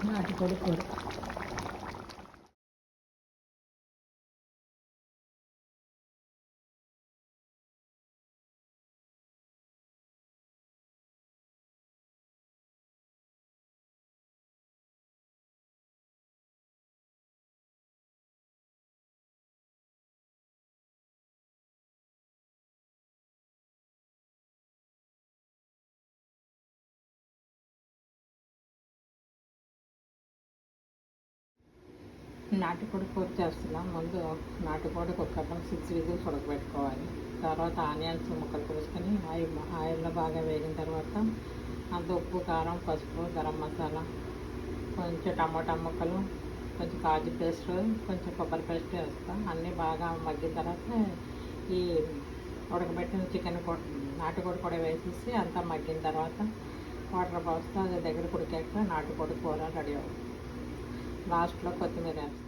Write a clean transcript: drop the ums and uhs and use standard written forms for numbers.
నాటుకోడి కూర. నాటుకోడి కూర చేస్తున్నాం. ముందు నాటుకోడి కుక్కర్లో 6 విజిల్స్ ఉడకబెట్టుకోవాలి. తర్వాత ఆనియన్స్ ముక్కలు కోసుకొని ఆయిల్లో బాగా వేగిన తర్వాత అంత ఉప్పు, కారం, పసుపు, గరం మసాలా, కొంచెం టమాటా ముక్కలు, కొంచెం కాజు పేస్ట్, కొంచెం కొబ్బరి పేస్ట్ వేస్తాం. అన్నీ బాగా మగ్గిన తర్వాత ఈ ఉడకబెట్టిన చికెన్ నాటుకోడి కూడా వేసేసి అంతా మగ్గిన తర్వాత వాటర్ పోస్తే అది దగ్గర ఉడికాక నాటుకోడి కూర రెడీ అవుతుంది. లాస్ట్లో కొత్తిమీర వేస్తాం.